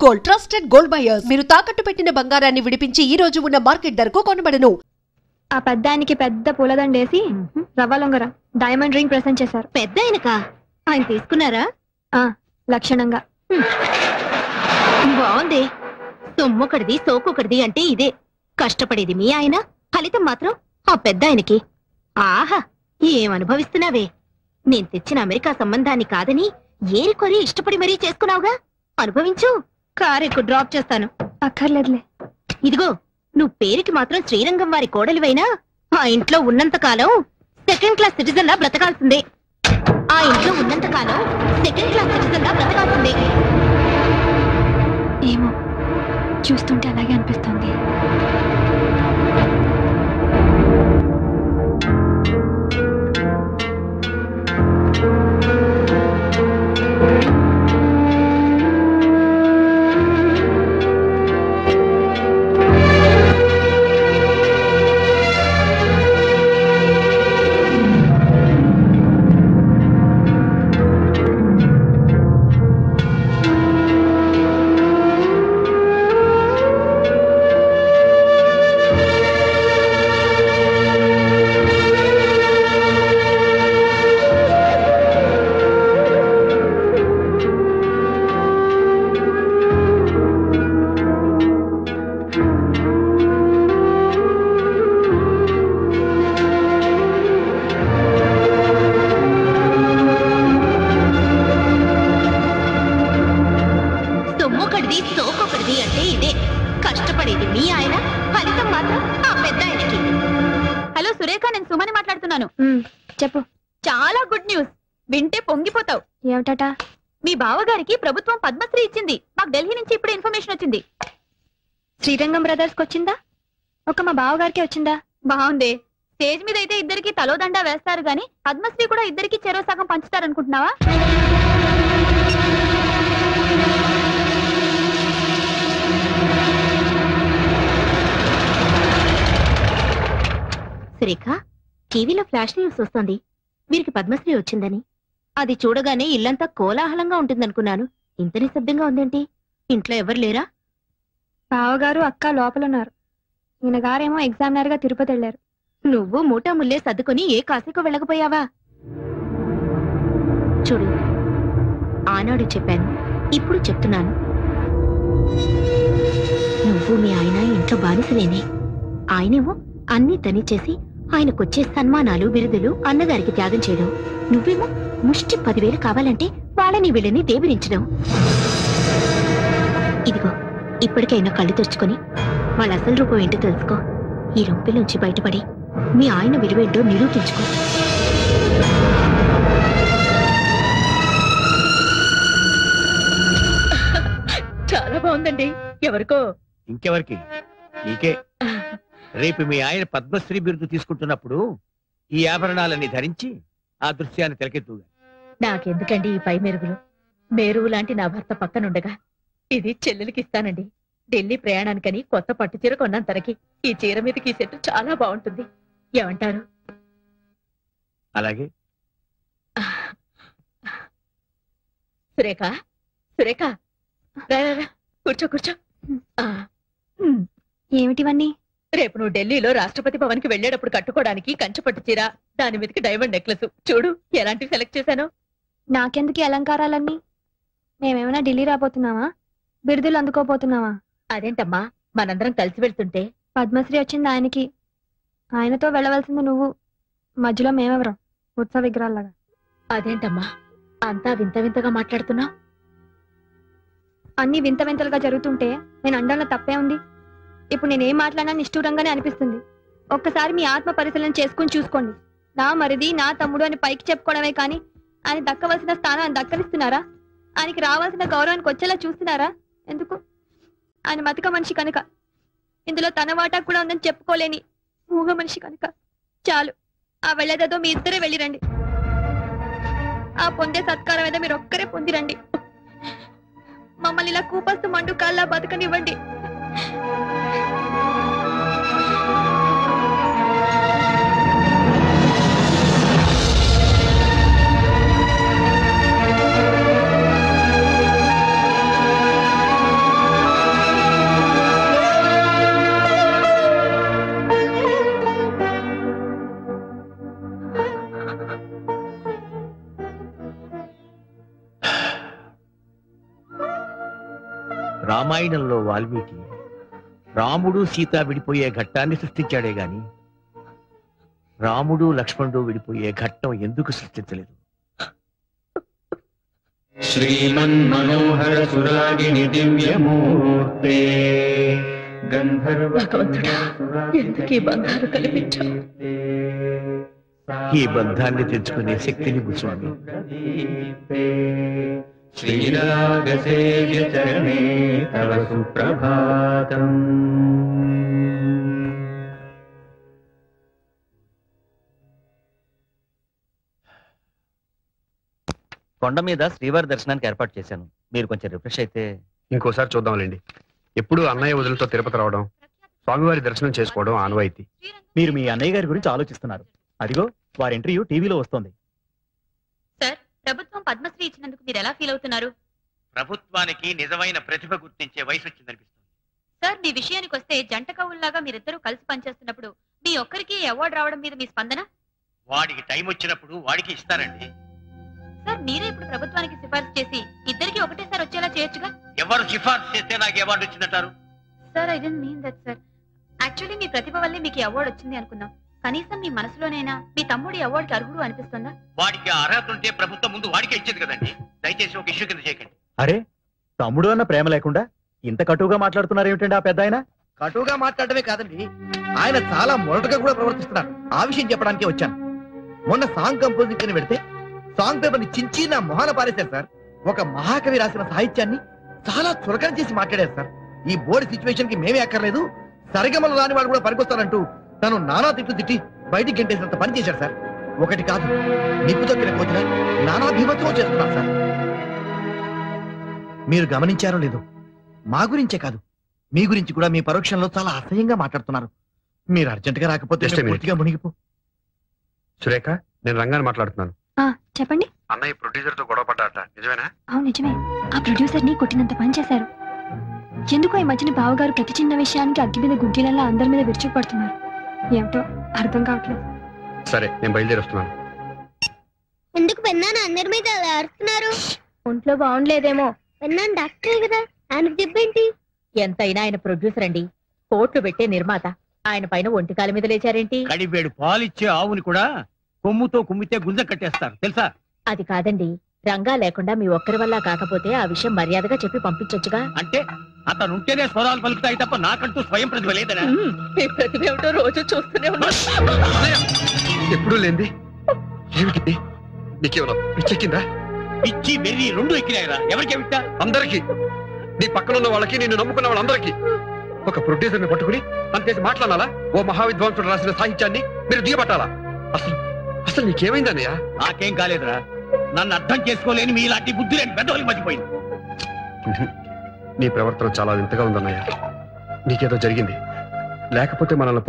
Gold trusted gold buyers. మీరు తాకట్టు పెట్టిన బంగారాన్ని విడిపించి ఈ రోజు ఉన్న మార్కెట్ ధరకు కొనబడను. ఆ పెద్దాయనికి పెద్ద పూలదండేసి రవ్వ లొంగర డైమండ్ రింగ్ ప్రెసెంట్ చేశారు. పెద్ద ఆయనకా? ఆయన తీసుకున్నారా? లక్షణంగా. బాగుంది. సొమ్మొకటిది సోకొకటిది అంటే ఇదే. కష్టపడేది మీ ఆయన, ఫలితం మాత్రం ఆ పెద్ద ఆయనకి. ఆహా, ఏమనుభవిస్తున్నావే. నేను తెచ్చిన అమెరికా సంబంధాన్ని కాదని ఏరికొరి ఇష్టపడి మరీ చేసుకున్నావుగా. అనుభవించు. కారెక్కు డ్రాప్ చేస్తాను. అక్కర్లేదులే. ఇదిగో, నువ్వు పేరుకి మాత్రం శ్రీరంగం వారి కోడలివైనా ఆ ఇంట్లో ఉన్నంతకాలం సెకండ్ క్లాస్ సిటిజన్ లా బ్రతకాల్సిందే. ఆ ఇంట్లో ఉన్నంతకాలం సెకండ్ క్లాస్ సిటిజన్ లా బ్రతకాల్సిందే. ఏమో, చూస్తుంటే అలాగే అనిపిస్తుంది. అంటే ఇదే. కష్టపడేది మీ ఆయన, ఫలితం మాత్రం ఆ పెద్ద ఆయనకి. హలో సురేఖ, నేను సుమని మాట్లాడుతున్నాను. చెప్పు. చాలా గుడ్ న్యూస్. వింటే పొంగిపోతావు. ఏమిటట? మీ బావగారికి ప్రభుత్వం పద్మశ్రీ ఇచ్చింది. మాకు ఢిల్లీ నుంచి ఇప్పుడు ఇన్ఫర్మేషన్ వచ్చింది. శ్రీరంగం బ్రదర్స్ కి వచ్చిందా? ఒక మా బావగారికి వచ్చిందా? బాగుంది. స్టేజ్ మీద అయితే ఇద్దరికి తలోదండా వేస్తారు గాని పద్మశ్రీ కూడా ఇద్దరికి చెరో సగం పంచుతారనుకుంటున్నావా? సురేఖ, టీవీలో ఫ్లాష్ న్యూస్ వస్తుంది. వీరికి పద్మశ్రీ వచ్చిందని. అది చూడగానే ఇల్లంతా కోలాహలంగా ఉంటుందనుకున్నాను. ఇంత నిశ్శబ్దంగా ఉందేంటి? ఇంట్లో ఎవరు లేరా? బావగారు అక్క లోపలున్నారు. ఈయన గారేమో ఎగ్జామినర్ గా తిరుపతి వెళ్లారు. నువ్వు మూటా ముల్లే సర్దుకొని ఏ కాశీకో వెళ్ళకపోయావా? చూడు, ఆనాడు చెప్పాను, ఇప్పుడు చెప్తున్నాను. నువ్వు మీ ఆయన ఇంట్లో బానిసలేనే. ఆయనేమో అన్నీ తనిచేసి ఆయనకొచ్చే సన్మానాలు బిరుదులు అన్నగారికి త్యాగం చేయడం. నువ్వేమో ముష్టి 10,000 కావాలంటే వాళ్ళని వీళ్ళని దేబిరించడం. ఇదిగో, ఇప్పటికైనా కళ్ళు తెరుచుకొని వాళ్ళ అసలు రూపం ఏంటో తెలుసుకో. ఈ రొంపిలోంచి బయటపడి మీ ఆయన విలువేంటో నిరూపించుకో. చాలా బాగుందండి. ఎవరికో? ఇంకెవరికి? నీకే. రేపు మీ ఆయన పద్మశ్రీ బిరుదు తీసుకుంటున్నప్పుడు ఈ ఆభరణాలన్నీ ధరించి ఆ దృశ్యాన్ని తెలకెత్తుగా. నాకెందుకండి ఈ పై మెరుగులు? మేరువు లాంటి నా భర్త పక్కనుండగా ఇది చెల్లెలకి ఇస్తానండి. ఢిల్లీ ప్రయాణానికని కొత్త పట్టు చీర కొన్నాను తనకి. ఈ చీర మీదకి సెట్టు చాలా బాగుంటుంది. ఏమంటారు? అలాగే. సురేఖ, సురేఖ, కూర్చో కూర్చో. ఏమిటివన్నీ? రేపు నువ్వు ఢిల్లీలో రాష్ట్రపతి భవన్ కి వెళ్లేటప్పుడు కట్టుకోవడానికి కంచుపట్టు చీర, దాని మీదకి డైమండ్ నెక్లెస్. చూడు ఎలాంటివి సెలెక్ట్ చేశాను. నాకెందుకు అలంకారాలన్నీ? మేమేమైనా ఢిల్లీ రాబోతున్నావా? బిరుదులు అందుకోబోతున్నావా? అదేంటమ్మా, మనందరం కలిసి వెళ్తుంటే. పద్మశ్రీ వచ్చింది ఆయనకి, ఆయనతో వెళ్ళవలసింది నువ్వు. మధ్యలో మేమెవరం? ఉత్సవ విగ్రహాల్లాగా. అదేంటమ్మా అంతా వింత వింతగా మాట్లాడుతున్నావు? అన్ని వింత వింతలుగా జరుగుతుంటే నేను అండంలో తప్పే ఉంది. ఇప్పుడు నేనేం మాట్లాడినా నిష్ఠూరంగానే అనిపిస్తుంది. ఒక్కసారి మీ ఆత్మ పరిశీలన చేసుకుని చూసుకోండి. నా మరిది, నా తమ్ముడు అని పైకి చెప్పుకోవడమే కానీ ఆయన దక్కవలసిన స్థానాన్ని దక్కనిస్తున్నారా? ఆయనకి రావాల్సిన గౌరవానికి వచ్చేలా చూస్తున్నారా? ఎందుకు? ఆయన మతిక మనిషి కనుక. ఇందులో తన వాటా కూడా ఉందని చెప్పుకోలేని మూగ మనిషి కనుక. చాలు, ఆ వెళ్ళేదేదో మీ ఇద్దరే వెళ్ళిరండి. ఆ పొందే సత్కారం ఏదో మీరు ఒక్కరే పొందిరండి. మమ్మల్ని ఇలా కూపస్తు మండు కాల్లా బతకనివ్వండి. రామాయణంలో వాల్మీకి రాముడు సీత విడిపోయే ఘట్టాన్ని సృష్టించాడే గాని రాముడు లక్ష్మణుడు విడిపోయే ఘట్టం ఎందుకు సృష్టించలేదు? శ్రీమన్మనోహర సురాగిణి దివ్యమూర్తే ఈ బంధాన్ని తెచ్చుకునే శక్తిని స్వామి. శ్రీరాగసేవ్య చరణే తవ సుప్రభాతం. కొండ మీద శ్రీవారి దర్శనానికి ఏర్పాటు చేశాను. మీరు కొంచెం రిఫ్రెష్ అయితే. ఇంకోసారి చూద్దాంలేండి. ఎప్పుడు అన్నయ్య వదులతో తిరుపతి రావడం, స్వామివారి దర్శనం చేసుకోవడం ఆనవాయితీ. మీరు మీ అన్నయ్య గారి గురించి ఆలోచిస్తున్నారు. అదిగో వారి ఇంటర్వ్యూ టీవీలో వస్తోంది. సార్, ప్రభుత్వం పద్మశ్రీ ఇచ్చినందుకు మీరు ఎలా ఫీల్ అవుతున్నారు? ప్రభుత్వానికి నిజమైన ప్రతిభ గుర్తించే వయసు వచ్చిందనిపిస్తుంది. సార్, మీ విషయానికి వస్తే జంట కవుల్లాగా మీరిద్దరూ కలిసి పనిచేస్తున్నప్పుడు మీ ఒక్కరికి అవార్డు రావడం మీద మీ స్పందన? వాడికి టైం వచ్చినప్పుడు వాడికి ఇస్తారండి. సార్, మీరే ఇప్పుడు ప్రభుత్వానికి సిఫార్సు చేసి ఇద్దరికి ఒకటేసారి వచ్చేలా చేయొచ్చుగా. ఎవరు సిఫార్సు చేస్తే నాకు అవార్డు వచ్చిందంటారు? Sir, I don't mean that sir. Actually మీ ప్రతిభ వల్లే మీకు అవార్డు వచ్చింది అనుకున్నాం. కనీసం మీ మనసులోనైనా మీ తమ్ముడి అవార్డుకి అర్హుడు అనిపిస్తుందా? వాడికి అర్హత ఉంటే ప్రభుత్వం ముందు వాడికి ఇచ్చేది కదండి. దయచేసి ఒక ఇష్యూ కింద చేయకండి. అరే, తమ్ముడు అన్న ప్రేమ లేకుండా ఇంత కటువుగా మాట్లాడుతున్నారు ఏమిటండి ఆ పెద్ద ఆయన? కటువుగా మాట్లాడమే కాదండి, ఆయన చాలా మొరటుగా కూడా ప్రవర్తిస్తున్నారు. ఆ విషయం చెప్పడానికే వచ్చాను. మొన్న సాంగ్ కంపోజింగ్ కింద పెడితే సాంగ్ పేపర్ ని చించి నా మొహాన పారేశారు సార్. ఒక మహాకవి రాసిన సాహిత్యాన్ని చాలా చులకన చేసి మాట్లాడారు సార్. ఈ బోర్డు సిచ్యువేషన్ కి మేమే అక్కర్లేదు, సరిగమలు రాని వాళ్ళు కూడా పనికొస్తారంటూ తను నానా తిట్లు తిట్టి బయటికి గంటేసినంత పని చేశారు సార్. ఒకటి కాదు, నిప్పు తొక్కిన కోతిన నానా భీమత్వం చేస్తున్నారు సార్. మీరు గమనించారో లేదో, మా గురించే కాదు మీ గురించి కూడా మీ పరోక్షంలో చాలా అసహ్యంగా మాట్లాడుతున్నారు. మీరు అర్జెంట్ గా రాకపోతే Just a minute. పూర్తిగా మునిగిపో. సురేఖ, నేను రంగాన్ని మాట్లాడుతున్నాను. చెప్పండి. అన్నయ్య ప్రొడ్యూసర్ తో గొడవ పడ్డాట, నిజమేనా? అవును, నిజమే. ఆ ప్రొడ్యూసర్ ని కొట్టినంత పని చేశారు. ఎందుకో ఈ మధ్యన బావగారు ప్రతి చిన్న విషయానికి అగ్గి మీద గుగ్గిలల్లా అందరి మీద విరుచుకుపడుతున్నారు. ఏమిటో అర్థం కావట్లేదు. సరే, నేను బయలుదేరి వస్తున్నాను. ఎందుకు పెన్నాను అందరి మీద అలా అరుస్తున్నారు? ఒంట్లో బాగుండలేదేమో. పెన్నాను డాక్టర్ కదా, ఆయనకు చెప్పేంటి? ఎంతైనా ఆయన ప్రొడ్యూసర్ అండి, కోట్లు పెట్టే నిర్మాత. ఆయన పైన ఒంటికాల మీద లేచారేంటి? కడివేడు పాలిచ్చే ఆవుని కూడా కొమ్ముతో కుమ్మితే గుంజ కట్టేస్తారు తెలుసా? అది కాదండి, రంగా లేకుండా మీ ఒక్కరి వల్ల కాకపోతే ఆ విషయం మర్యాదగా చెప్పి పంపించొచ్చుగా. అంటే అతను ఉంటేనే స్వరాలు పలుకుతాయి తప్ప నాకంటూ స్వయం ప్రతిభ లేదనా? మీ ప్రతిభ ఏమిటో రోజు చూస్తూనే ఉన్నా. ఎప్పుడూ లేంది ఏమిటి? నీకేమన్నా పిచ్చెక్కిందా? పిచ్చి వెర్రి రెండు ఎక్కినాయిరా. ఎవరికి ఏమిటా? అందరికీ, నీ పక్కనున్న వాళ్ళకి, నిన్ను నమ్ముకున్న వాళ్ళందరికీ. ఒక ప్రొడ్యూసర్ ని పట్టుకుని అంతేసి మాట్లాడాలా? ఓ మహావిద్వాంసుడు రాసిన సాహిత్యాన్ని మీరు దిగబట్టాలా? అసలు అసలు నీకేమైందన్నయ్యా? నాకేం కాలేదురా. నన్ను అర్థం చేసుకోలేని మీలాంటి బుద్ధి లేని పెద్దవాళ్ళకి మర్చిపోయింది. నీ ప్రవర్తన చాలా వింతగా ఉందన్నయ్య. నీకేదో జరిగింది, లేకపోతే మనల్ని